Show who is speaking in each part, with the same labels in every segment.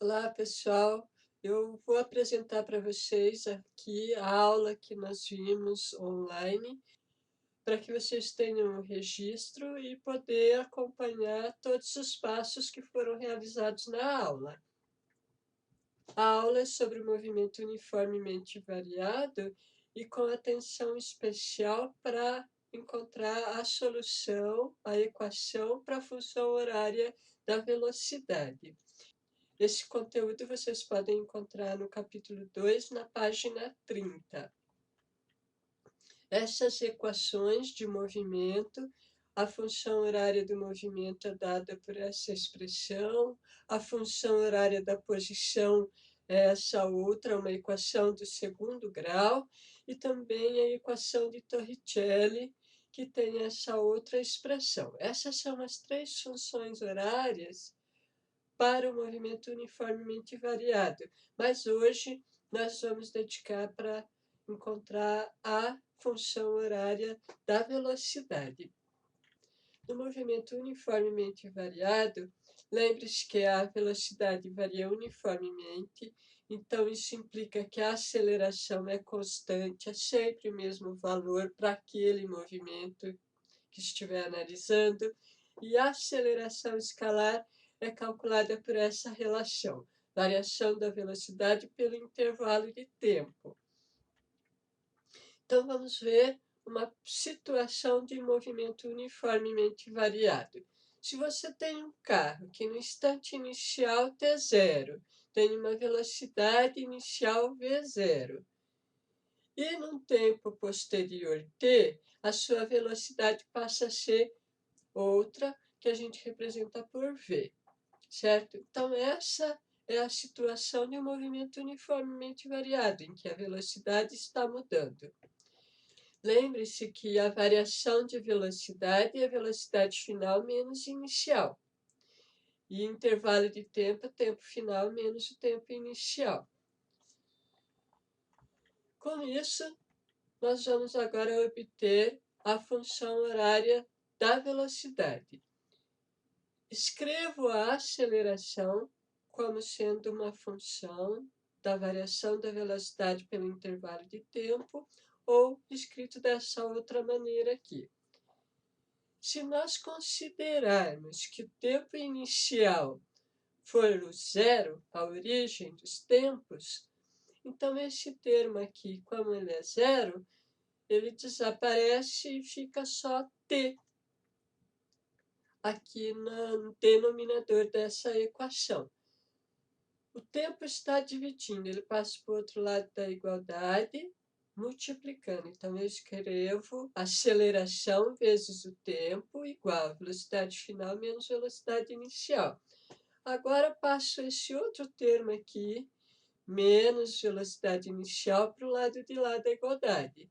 Speaker 1: Olá, pessoal. Eu vou apresentar para vocês aqui a aula que nós vimos online, para que vocês tenham um registro e poder acompanhar todos os passos que foram realizados na aula. A aula é sobre o movimento uniformemente variado e com atenção especial para encontrar a solução, a equação para a função horária da velocidade. Esse conteúdo vocês podem encontrar no capítulo 2, na página 30. Essas equações de movimento, a função horária do movimento é dada por essa expressão, a função horária da posição é essa outra, uma equação do segundo grau, e também a equação de Torricelli, que tem essa outra expressão. Essas são as três funções horárias para o movimento uniformemente variado, mas hoje nós vamos dedicar para encontrar a função horária da velocidade. No movimento uniformemente variado, lembre-se que a velocidade varia uniformemente, então isso implica que a aceleração é constante, é sempre o mesmo valor para aquele movimento que estiver analisando, e a aceleração escalar é calculada por essa relação, variação da velocidade pelo intervalo de tempo. Então, vamos ver uma situação de movimento uniformemente variado. Se você tem um carro que no instante inicial t0 tem uma velocidade inicial v0, e num tempo posterior t, a sua velocidade passa a ser outra, que a gente representa por v, certo? Então, essa é a situação de um movimento uniformemente variado, em que a velocidade está mudando. Lembre-se que a variação de velocidade é a velocidade final menos inicial. E intervalo de tempo, tempo final menos o tempo inicial. Com isso, nós vamos agora obter a função horária da velocidade. Escrevo a aceleração como sendo uma função da variação da velocidade pelo intervalo de tempo, ou escrito dessa outra maneira aqui. Se nós considerarmos que o tempo inicial for o zero, a origem dos tempos, então esse termo aqui, como ele é zero, ele desaparece e fica só t aqui no denominador dessa equação. O tempo está dividindo, ele passa para o outro lado da igualdade, multiplicando. Então, eu escrevo aceleração vezes o tempo igual a velocidade final menos velocidade inicial. Agora, passo esse outro termo aqui, menos velocidade inicial, para o lado de lá da igualdade.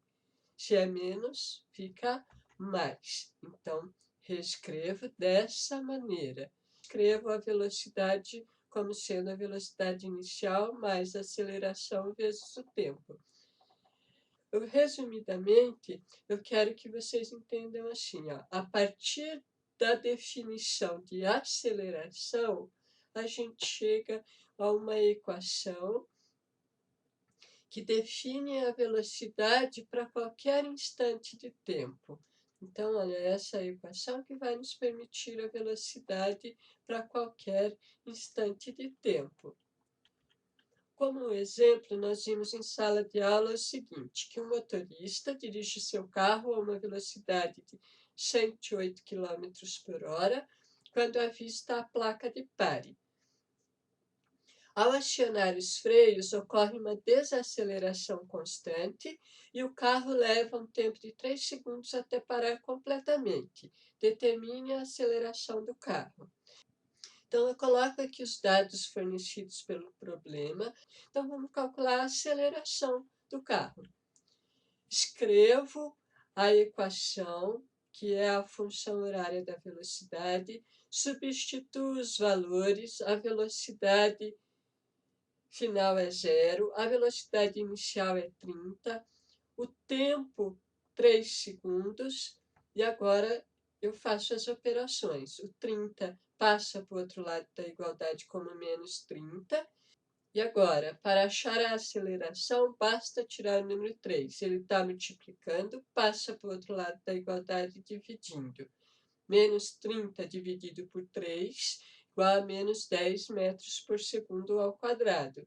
Speaker 1: Se é menos, fica mais. Então, reescrevo dessa maneira. Escrevo a velocidade como sendo a velocidade inicial mais a aceleração vezes o tempo. Resumidamente, eu quero que vocês entendam assim, ó, a partir da definição de aceleração, a gente chega a uma equação que define a velocidade para qualquer instante de tempo. Então, olha, essa é a equação que vai nos permitir a velocidade para qualquer instante de tempo. Como exemplo, nós vimos em sala de aula o seguinte, que um motorista dirige seu carro a uma velocidade de 108 km por hora, quando avista a placa de pare. Ao acionar os freios, ocorre uma desaceleração constante e o carro leva um tempo de 3 segundos até parar completamente. Determine a aceleração do carro. Então, eu coloco aqui os dados fornecidos pelo problema. Então, vamos calcular a aceleração do carro. Escrevo a equação, que é a função horária da velocidade, substituo os valores, a velocidade final é 0, a velocidade inicial é 30, o tempo 3 segundos, e agora eu faço as operações. O 30 passa para o outro lado da igualdade como menos 30. E agora, para achar a aceleração, basta tirar o número 3. Ele está multiplicando, passa para o outro lado da igualdade dividindo. Menos 30 dividido por 3 igual a menos 10 metros por segundo ao quadrado.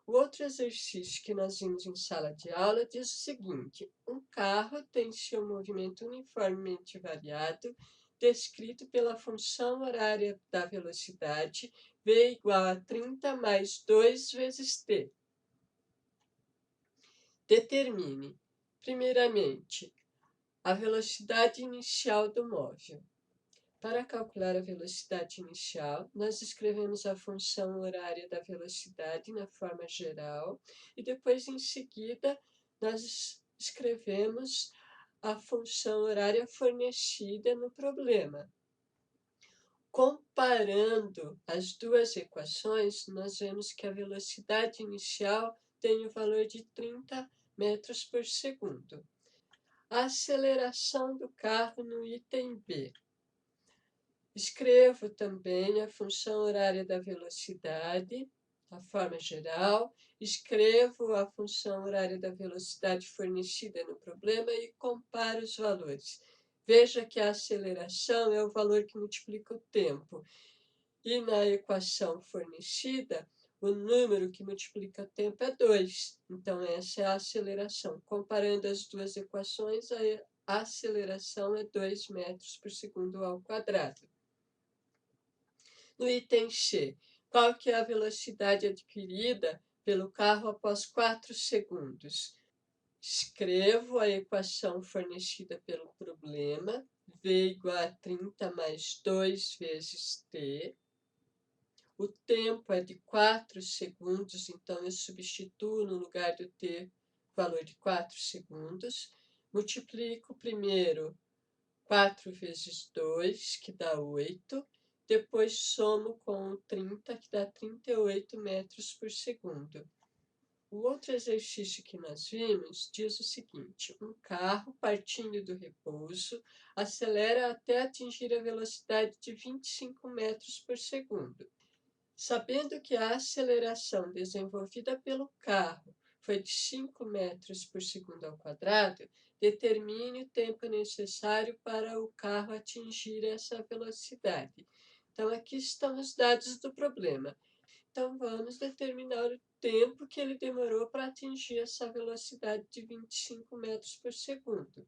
Speaker 1: O outro exercício que nós vimos em sala de aula diz o seguinte: um carro tem seu movimento uniformemente variado, descrito pela função horária da velocidade, v igual a 30 mais 2 vezes t. Determine, primeiramente, a velocidade inicial do móvel. Para calcular a velocidade inicial, nós escrevemos a função horária da velocidade na forma geral e depois, em seguida, nós escrevemos a função horária fornecida no problema. Comparando as duas equações, nós vemos que a velocidade inicial tem o valor de 30 metros por segundo. A aceleração do carro no item B. Escrevo também a função horária da velocidade, a forma geral, escrevo a função horária da velocidade fornecida no problema e comparo os valores. Veja que a aceleração é o valor que multiplica o tempo. E na equação fornecida, o número que multiplica o tempo é 2. Então, essa é a aceleração. Comparando as duas equações, a aceleração é 2 metros por segundo ao quadrado. No item C, qual que é a velocidade adquirida pelo carro após 4 segundos? Escrevo a equação fornecida pelo problema, v igual a 30 mais 2 vezes t. O tempo é de 4 segundos, então eu substituo no lugar do t o valor de 4 segundos. Multiplico primeiro 4 vezes 2, que dá 8. Depois somo com 30, que dá 38 metros por segundo. O outro exercício que nós vimos diz o seguinte: um carro, partindo do repouso, acelera até atingir a velocidade de 25 metros por segundo. Sabendo que a aceleração desenvolvida pelo carro foi de 5 metros por segundo ao quadrado, determine o tempo necessário para o carro atingir essa velocidade. Então, aqui estão os dados do problema. Então, vamos determinar o tempo que ele demorou para atingir essa velocidade de 25 metros por segundo.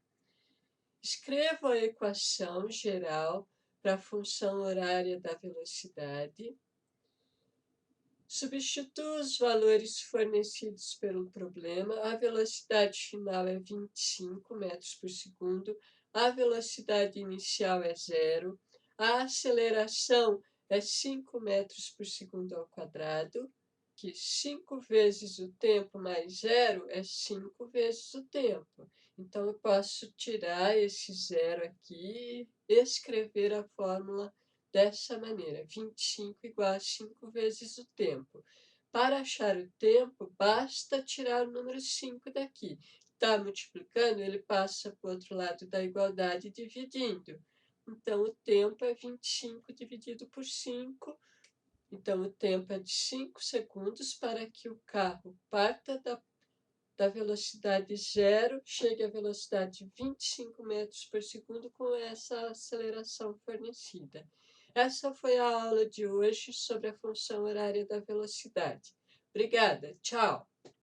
Speaker 1: Escreva a equação geral para a função horária da velocidade. Substitua os valores fornecidos pelo problema. A velocidade final é 25 metros por segundo. A velocidade inicial é 0. A aceleração é 5 metros por segundo ao quadrado, que 5 vezes o tempo mais 0 é 5 vezes o tempo. Então, eu posso tirar esse 0 aqui e escrever a fórmula dessa maneira: 25 igual a 5 vezes o tempo. Para achar o tempo, basta tirar o número 5 daqui. Está multiplicando, ele passa para o outro lado da igualdade dividindo. Então, o tempo é 25 dividido por 5. Então, o tempo é de 5 segundos para que o carro parta da velocidade 0, chegue à velocidade de 25 metros por segundo com essa aceleração fornecida. Essa foi a aula de hoje sobre a função horária da velocidade. Obrigada, tchau!